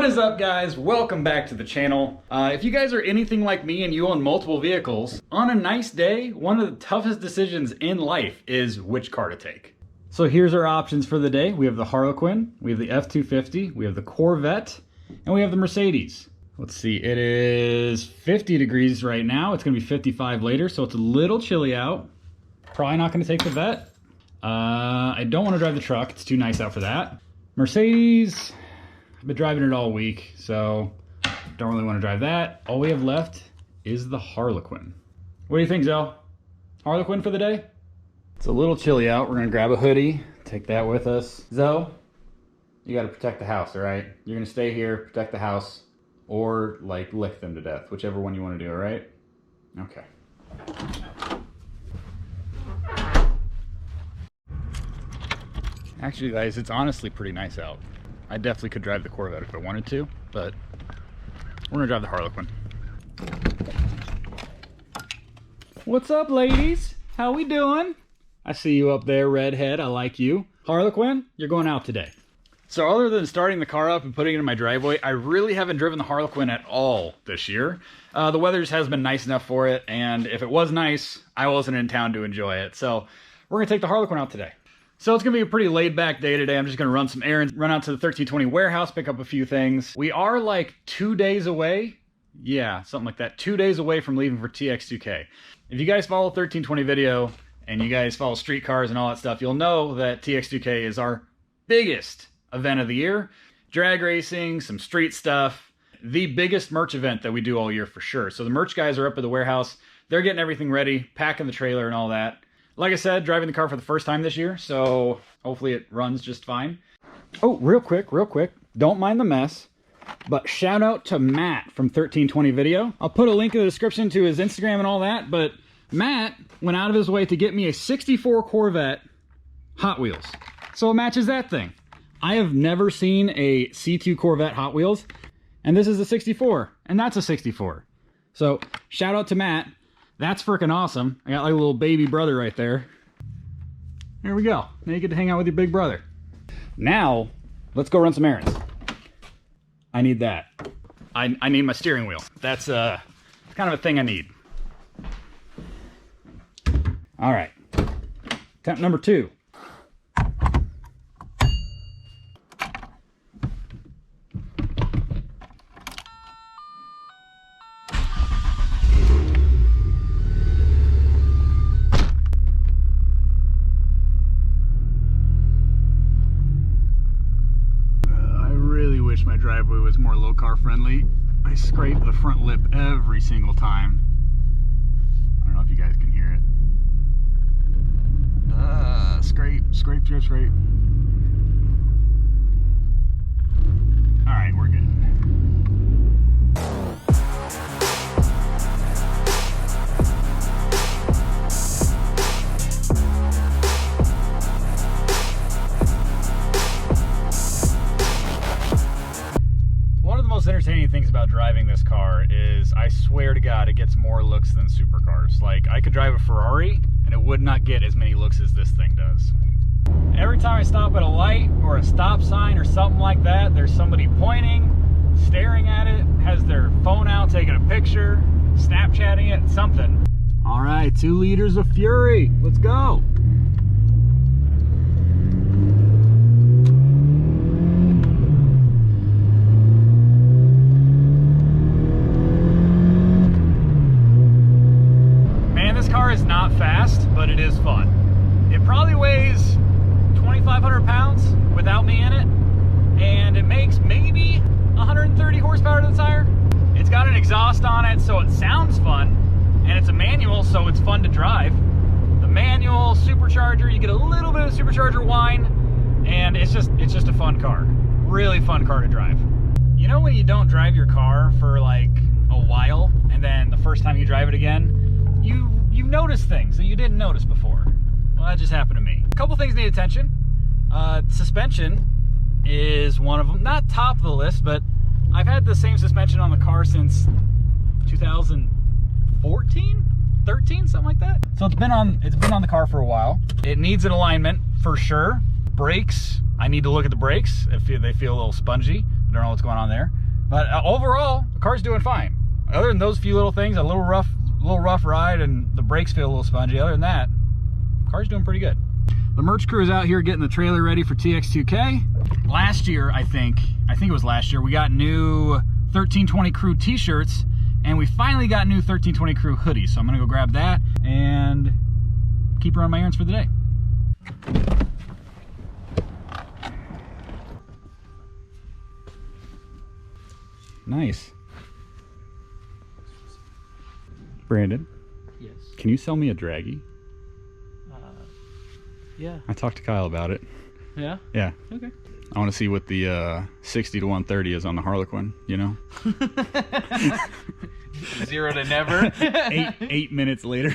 is up, guys? Welcome back to the channel. If you guys are anything like me and you own multiple vehicles, on a nice day, one of the toughest decisions in life is which car to take. So here's our options for the day. We have the Harlequin, we have the F-250, we have the Corvette, and we have the Mercedes. Let's see, it is 50 degrees right now. It's gonna be 55 later, so it's a little chilly out. Probably not gonna take the Vet. I don't wanna drive the truck. It's too nice out for that. Mercedes, I've been driving it all week, so don't really want to drive that. All we have left is the Harlequin. What do you think, Zoe? Harlequin for the day? It's a little chilly out. We're going to grab a hoodie, take that with us. Zoe, you got to protect the house, all right? You're going to stay here, protect the house, or like lick them to death, whichever one you want to do, all right? Okay. Actually, guys, it's honestly pretty nice out. I definitely could drive the Corvette if I wanted to, but we're gonna drive the Harlequin. What's up, ladies? How we doing? I see you up there, redhead. I like you. Harlequin, you're going out today. So other than starting the car up and putting it in my driveway, I really haven't driven the Harlequin at all this year. The weather just hasn't been nice enough for it, and if it was nice, I wasn't in town to enjoy it. So we're gonna take the Harlequin out today. So it's gonna be a pretty laid back day today. I'm just gonna run some errands, run out to the 1320 warehouse, pick up a few things. We are like 2 days away. Yeah, something like that. 2 days away from leaving for TX2K. If you guys follow 1320 video and you guys follow street cars and all that stuff, you'll know that TX2K is our biggest event of the year. Drag racing, some street stuff, the biggest merch event that we do all year for sure. So the merch guys are up at the warehouse. They're getting everything ready, packing the trailer and all that. Like I said, driving the car for the first time this year, so hopefully it runs just fine. Oh, real quick, don't mind the mess, but shout out to Matt from 1320 Video. I'll put a link in the description to his Instagram and all that, but Matt went out of his way to get me a 64 Corvette Hot Wheels. So it matches that thing. I have never seen a C2 Corvette Hot Wheels, and this is a 64, and that's a 64. So shout out to Matt. That's freaking awesome. I got like a little baby brother right there. Here we go. Now you get to hang out with your big brother. Now, let's go run some errands. I need that. I need my steering wheel. That's kind of a thing I need. All right. Attempt number 2. My driveway was more low car friendly. I scrape the front lip every single time. I don't know if you guys can hear it. Scrape. All right, we're good. Entertaining things about driving this car is, I swear to God, it gets more looks than supercars. Like, I could drive a Ferrari and it would not get as many looks as this thing does. Every time I stop at a light or a stop sign or something like that, there's somebody pointing, staring at it, has their phone out, taking a picture, Snapchatting it, something. All right, 2 liters of fury. Let's go. Is not fast, but it is fun. It probably weighs 2,500 pounds without me in it, and it makes maybe 130 horsepower to the tire. It's got an exhaust on it, so it sounds fun, and it's a manual, so it's fun to drive. The manual supercharger, you get a little bit of supercharger whine, and it's just a fun car. Really fun car to drive. You know when you don't drive your car for like a while, and then the first time you drive it again, you notice things that you didn't notice before. Well, that just happened to me. A couple things need attention. Suspension is one of them. Not top of the list, but I've had the same suspension on the car since 2014, 13, something like that. So it's been on the car for a while. It needs an alignment for sure. Brakes, I need to look at the brakes. They feel a little spongy. I don't know what's going on there. But overall, the car's doing fine. Other than those few little things, a little rough ride, and the brakes feel a little spongy. Other than that, the car's doing pretty good. The merch crew is out here getting the trailer ready for TX2K. Last year, I think it was last year, we got new 1320 Crew t-shirts, and we finally got new 1320 Crew hoodies. So I'm gonna go grab that and keep running my errands for the day. Nice. Brandon? Yes. Can you sell me a Draggy? Yeah. I talked to Kyle about it. Yeah? Yeah. Okay. I want to see what the 60 to 130 is on the Harlequin, you know? 0 to never. 8 minutes later.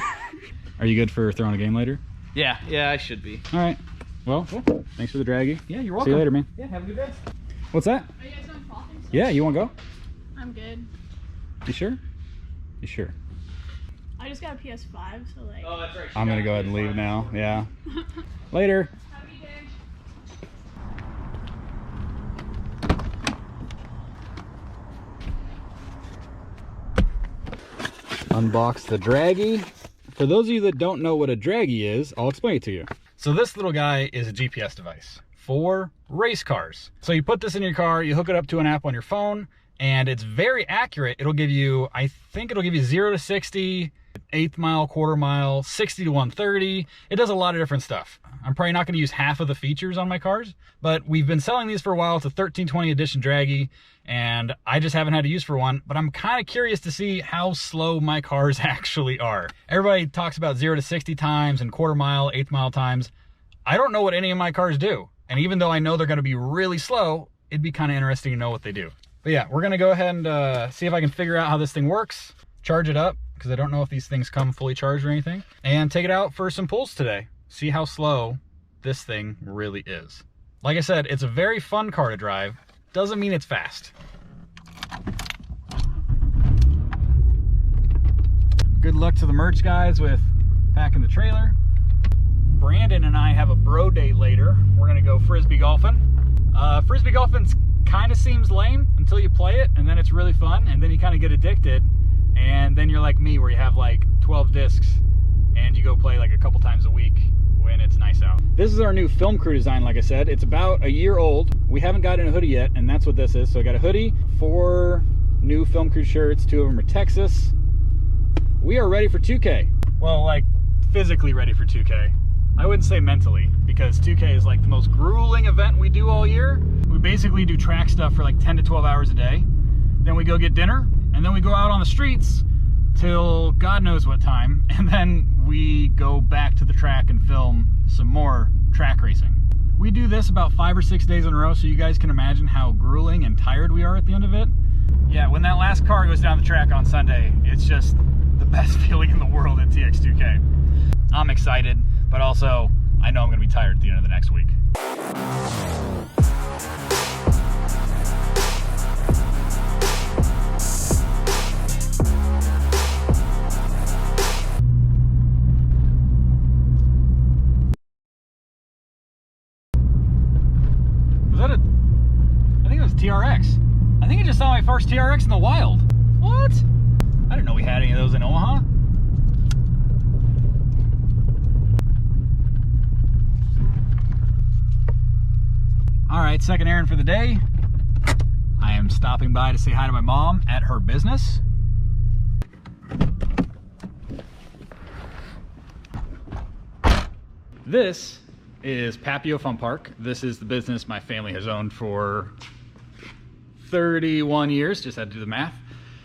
Are you good for throwing a game later? Yeah, I should be. All right. Well, thanks for the Draggy. Yeah, you're welcome. See you later, man. Yeah, have a good day. What's that? Are you guys going golfing? Yeah, you want to go? I'm good. You sure? You sure? I just got a PS5, so like. Oh, that's right. I'm going to go ahead and leave now. Yeah. Later. Have a good day. Unbox the Draggy. For those of you that don't know what a Draggy is, I'll explain it to you. So this little guy is a GPS device for race cars. So you put this in your car, you hook it up to an app on your phone, and it's very accurate. It'll give you, I think it'll give you 0 to 60, 1/8 mile, 1/4 mile, 60 to 130. It does a lot of different stuff. I'm probably not going to use half of the features on my cars, but we've been selling these for a while. It's a 1320 edition Draggy, and I just haven't had to use for one, but I'm kind of curious to see how slow my cars actually are. Everybody talks about 0 to 60 times and 1/4 mile, 1/8 mile times. I don't know what any of my cars do. And even though I know they're going to be really slow, it'd be kind of interesting to know what they do. But yeah, we're going to go ahead and see if I can figure out how this thing works, charge it up, because I don't know if these things come fully charged or anything, and take it out for some pulls today. See how slow this thing really is. Like I said, it's a very fun car to drive. Doesn't mean it's fast. Good luck to the merch guys with packing the trailer. Brandon and I have a bro date later. We're gonna go frisbee golfing. Frisbee golfing kind of seems lame until you play it, and then it's really fun, and then you kind of get addicted, and then you're like me where you have like 12 discs and you go play like a couple times a week when it's nice out. This is our new film crew design. Like I said, it's about a year old. We haven't gotten a hoodie yet, and that's what this is. So I got a hoodie, 4 new film crew shirts, 2 of them are Texas. We are ready for 2K. Well, like physically ready for 2K. I wouldn't say mentally, because 2K is like the most grueling event we do all year. We basically do track stuff for like 10 to 12 hours a day. Then we go get dinner, and then we go out on the streets till God knows what time, and then we go back to the track and film some more track racing. We do this about 5 or 6 days in a row, so you guys can imagine how grueling and tired we are at the end of it. Yeah, when that last car goes down the track on Sunday, it's just the best feeling in the world at TX2K. I'm excited, but also I know I'm going to be tired at the end of the next week. Was that I think it was TRX. I think I just saw my first TRX in the wild. What? I didn't know we had any of those in Omaha. All right, second errand for the day. I am stopping by to say hi to my mom at her business. This is Papio Fun Park. This is the business my family has owned for 31 years, just had to do the math.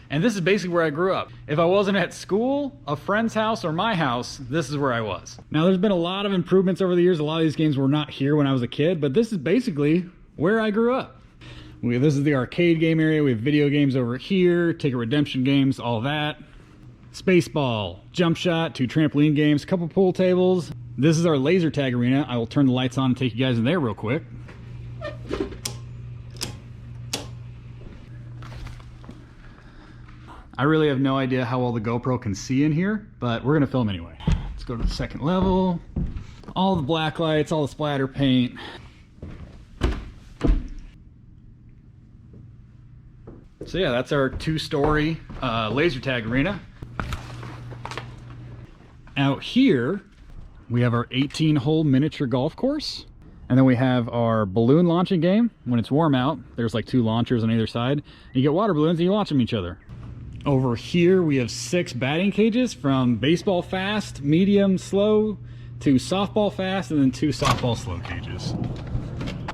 And this is basically where I grew up. If I wasn't at school, a friend's house, or my house, this is where I was. Now there's been a lot of improvements over the years. A lot of these games were not here when I was a kid, but this is basically where I grew up. This is the arcade game area. We have video games over here, ticket redemption games, all that. Spaceball, jump shot, 2 trampoline games, a couple pool tables. This is our laser tag arena. I will turn the lights on and take you guys in there real quick. I really have no idea how well the GoPro can see in here, but we're gonna film anyway. Let's go to the second level. All the black lights, all the splatter paint. So yeah, that's our 2-story laser tag arena. Out here, we have our 18-hole miniature golf course. And then we have our balloon launching game. When it's warm out, there's like 2 launchers on either side. You get water balloons and you launch them each other. Over here, we have 6 batting cages from baseball fast, medium, slow, to softball fast, and then 2 softball slow cages.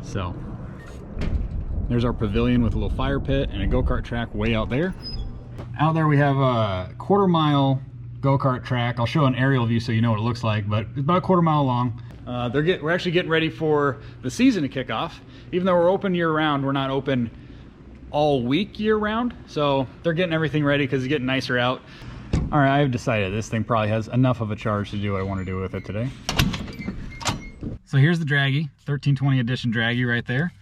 So, there's our pavilion with a little fire pit and a go-kart track way out there. Out there we have a 1/4 mile go-kart track. I'll show an aerial view so you know what it looks like, but it's about a 1/4 mile long. We're actually getting ready for the season to kick off. Even though we're open year-round, we're not open all week year-round. So they're getting everything ready because it's getting nicer out. All right, I've decided this thing probably has enough of a charge to do what I want to do with it today. So here's the Draggy, 1320 edition Draggy right there.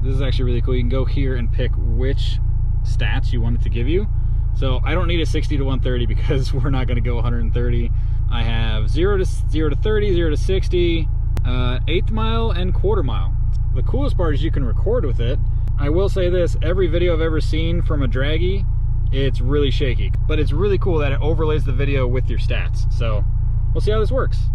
This is actually really cool. You can go here and pick which stats you want it to give you. So I don't need a 60 to 130 because we're not going to go 130. I have 0 to 30, 0 to 60, 1/8 mile and 1/4 mile. The coolest part is you can record with it. I will say this, every video I've ever seen from a Draggy, it's really shaky. But it's really cool that it overlays the video with your stats. So we'll see how this works.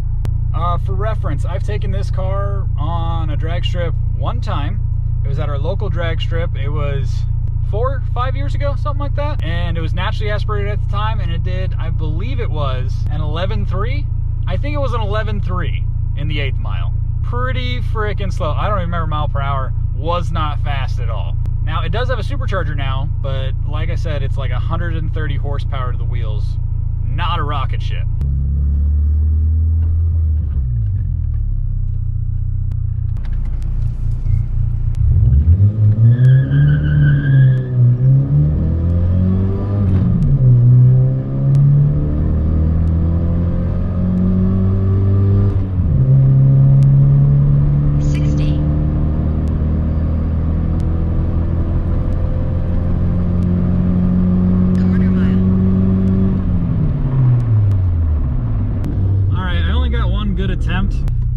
For reference, I've taken this car on a drag strip one time. It was at our local drag strip. It was 4 or 5 years ago, something like that. And it was naturally aspirated at the time, and it did, I believe it was an 11.3. I think it was an 11.3 in the 1/8 mile. Pretty freaking slow. I don't even remember mile per hour. Was not fast at all. Now, it does have a supercharger now, but like I said, it's like 130 horsepower to the wheels. Not a rocket ship.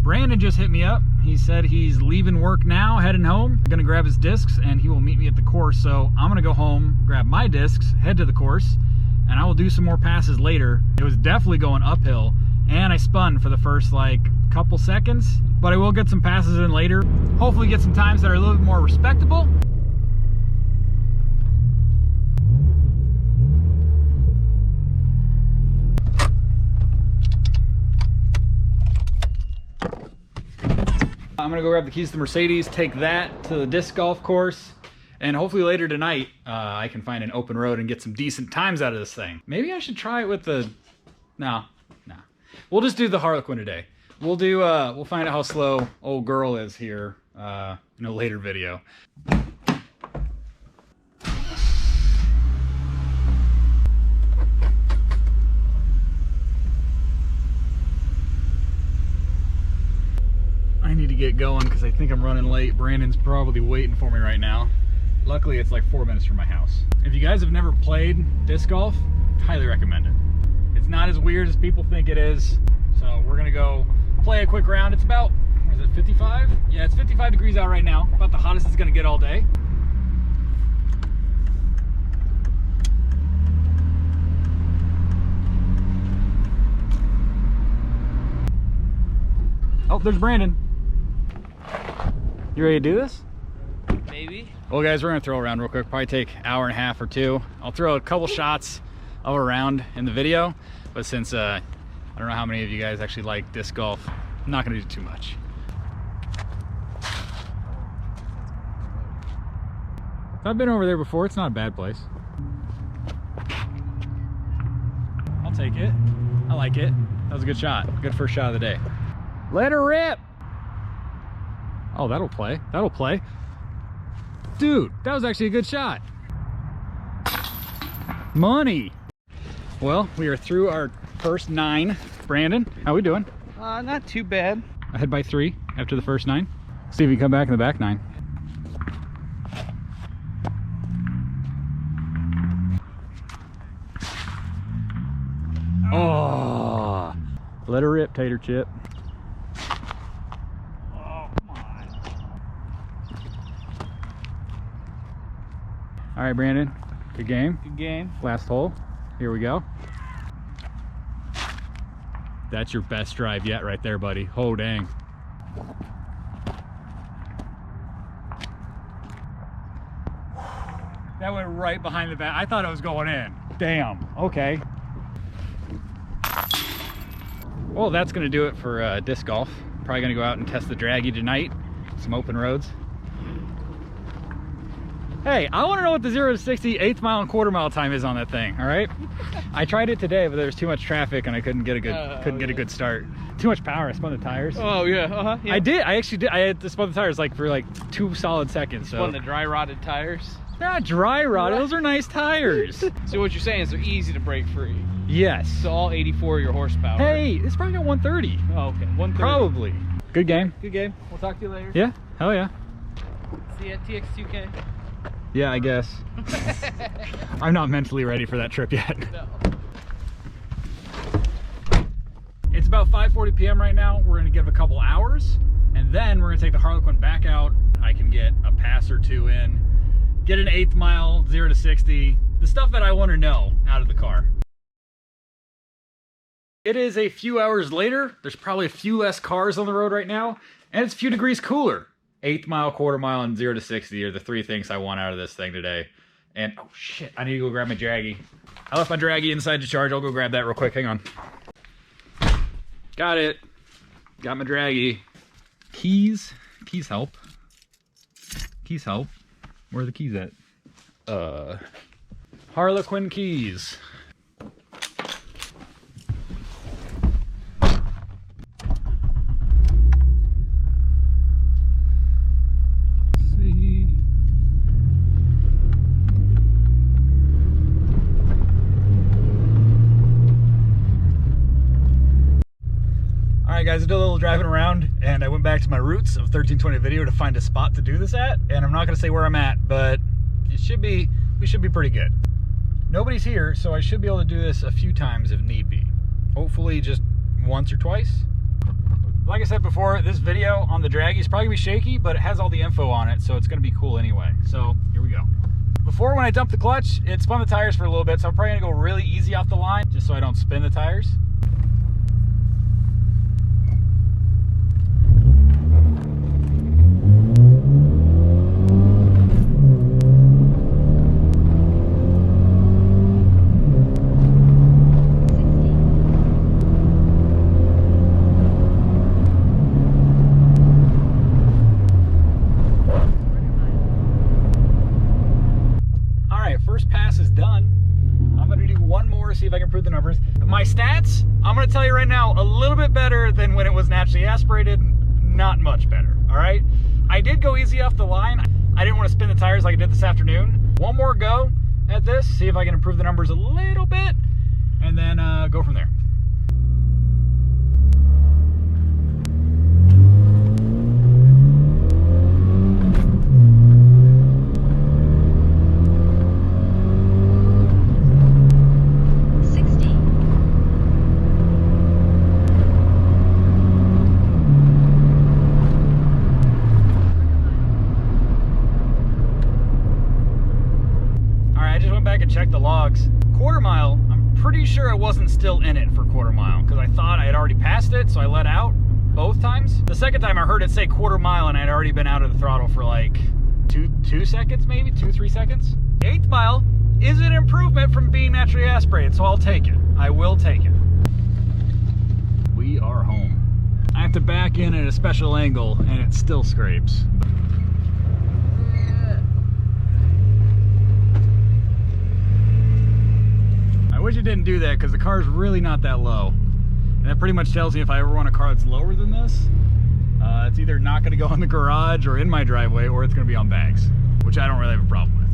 Brandon just hit me up. He said he's leaving work now, heading home. I'm gonna grab his discs and he will meet me at the course. So I'm gonna go home, grab my discs, head to the course, and I will do some more passes later. It was definitely going uphill and I spun for the first like couple seconds, but I will get some passes in later. Hopefully get some times that are a little bit more respectable. I'm gonna go grab the keys to the Mercedes, take that to the disc golf course, and hopefully later tonight I can find an open road and get some decent times out of this thing. Maybe I should try it with the, no. We'll just do the Harlequin today. We'll do, we'll find out how slow old girl is here in a later video. I need to get going because I think I'm running late. Brandon's probably waiting for me right now. Luckily, it's like 4 minutes from my house. If you guys have never played disc golf, highly recommend it. It's not as weird as people think it is. So we're gonna go play a quick round. It's about, is it 55? Yeah, it's 55 degrees out right now. About the hottest it's gonna get all day. Oh, there's Brandon. You ready to do this? Maybe. Well guys, we're gonna throw around real quick. Probably take an hour and a half or 2. I'll throw a couple shots of a round in the video, but since I don't know how many of you guys actually like disc golf, I'm not gonna do too much. I've been over there before. It's not a bad place. I'll take it. I like it. That was a good shot. Good first shot of the day. Let her rip. Oh, that'll play. That'll play. Dude, that was actually a good shot. Money. Well, we are through our first 9. Brandon, how we doing? Not too bad. Ahead by 3 after the first 9. See if you come back in the back 9. Let her rip, Tater Chip. Oh, come on. All right, Brandon. Good game. Good game. Last hole. Here we go. That's your best drive yet right there, buddy. Oh, dang. That went right behind the bat. I thought it was going in. Damn. Okay. Well, that's going to do it for disc golf. Probably going to go out and test the Draggy tonight. Some open roads. Hey, I want to know what the 0 to 60 eighth mile and quarter mile time is on that thing. All right. I tried it today, but there was too much traffic and I couldn't get a good start. Too much power. I spun the tires. Oh yeah. Yeah. I actually did. I had to spun the tires like for like 2 solid seconds. So Spun the dry rotted tires. they're not dry rotted. Those are nice tires. So what you're saying is they're easy to break free. Yes. So all 84 of your horsepower. Hey, it's probably got 130. Oh, okay. 130. Probably. Good game. Good game. We'll talk to you later. Yeah. Hell yeah. See you at TX2K. Yeah, I guess. I'm not mentally ready for that trip yet. No. It's about 5:40 p.m. right now. We're gonna give a couple hours, and then we're gonna take the Harlequin back out. I can get a pass or two in, get an eighth mile, 0 to 60, the stuff that I want to know out of the car. It is a few hours later. There's probably a few less cars on the road right now, and it's a few degrees cooler. Eighth mile, quarter mile, and 0 to 60 are the 3 things I want out of this thing today. And oh shit, I need to go grab my Draggy. I left my Draggy inside to charge. I'll go grab that real quick. Hang on. Got it. Got my Draggy. Keys. Keys help. Keys help. Where are the keys at? Harlequin keys. Alright guys, I did a little driving around and I went back to my roots of 1320 video to find a spot to do this at, and I'm not going to say where I'm at, but we should be pretty good. Nobody's here, so I should be able to do this a few times if need be. Hopefully just once or twice. Like I said before, this video on the Draggy is probably going to be shaky, but it has all the info on it, so it's going to be cool anyway. So here we go. Before, when I dumped the clutch, it spun the tires for a little bit, so I'm probably going to go really easy off the line just so I don't spin the tires. See if I can improve the numbers. My stats, I'm going to tell you right now, a little bit better than when it was naturally aspirated. Not much better, all right? I did go easy off the line. I didn't want to spin the tires like I did this afternoon. One more go at this, see if I can improve the numbers a little bit, and then go from there. Check the logs. Quarter mile, I'm pretty sure I wasn't still in it for quarter mile because I thought I had already passed it, so I let out both times. The second time I heard it say quarter mile and I'd already been out of the throttle for like two seconds, maybe 2-3 seconds. Eighth mile is an improvement from being naturally aspirated, so I'll take it. I will take it. We are home. I have to back in at a special angle and it still scrapes. I wish it didn't do that because the car is really not that low. And that pretty much tells me if I ever want a car that's lower than this, it's either not going to go in the garage or in my driveway, or it's going to be on bags, which I don't really have a problem with.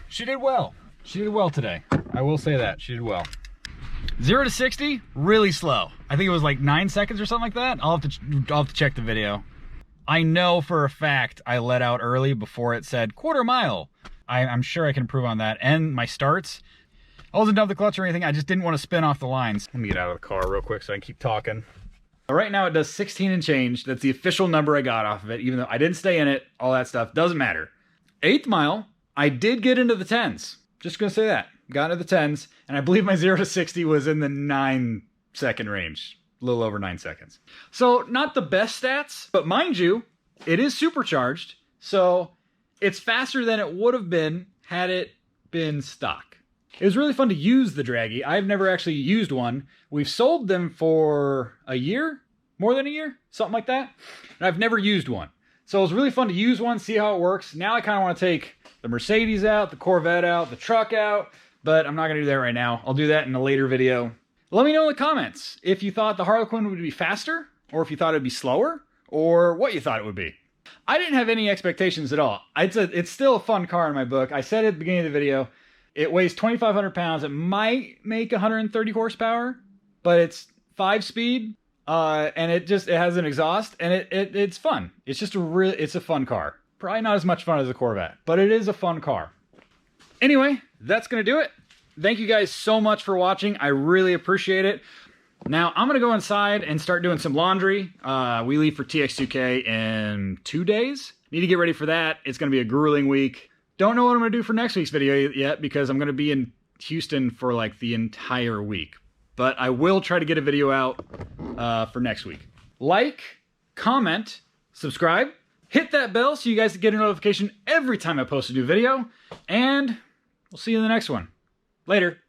She did well. She did well today. I will say that. She did well. 0 to 60, really slow. I think it was like 9 seconds or something like that. I'll have to check the video. I know for a fact I let out early before it said quarter mile. I'm sure I can improve on that. And my starts, I wasn't dump the clutch or anything. I just didn't want to spin off the lines. Let me get out of the car real quick so I can keep talking. Right now it does 16 and change. That's the official number I got off of it, even though I didn't stay in it. All that stuff doesn't matter. 8th mile, I did get into the 10s. Just gonna say that. Got into the 10s, and I believe my 0 to 60 was in the 9-second range. A little over 9 seconds. So not the best stats, but mind you, it is supercharged. So it's faster than it would have been had it been stock. It was really fun to use the Draggy. I've never actually used one. We've sold them for a year, more than a year, something like that. And I've never used one. So it was really fun to use one, see how it works. Now I kind of want to take the Mercedes out, the Corvette out, the truck out, but I'm not going to do that right now. I'll do that in a later video. Let me know in the comments if you thought the Harlequin would be faster, or if you thought it would be slower, or what you thought it would be. I didn't have any expectations at all. It's still a fun car in my book. I said at the beginning of the video, it weighs 2,500 pounds. It might make 130 horsepower, but it's 5-speed, and it has an exhaust, and it's fun. It's just it's a fun car. Probably not as much fun as a Corvette, but it is a fun car. Anyway, that's gonna do it. Thank you guys so much for watching. I really appreciate it. Now, I'm going to go inside and start doing some laundry. We leave for TX2K in 2 days. Need to get ready for that. It's going to be a grueling week. Don't know what I'm going to do for next week's video yet because I'm going to be in Houston for like the entire week. But I will try to get a video out for next week. Like, comment, subscribe, hit that bell so you guys get a notification every time I post a new video. And we'll see you in the next one. Later.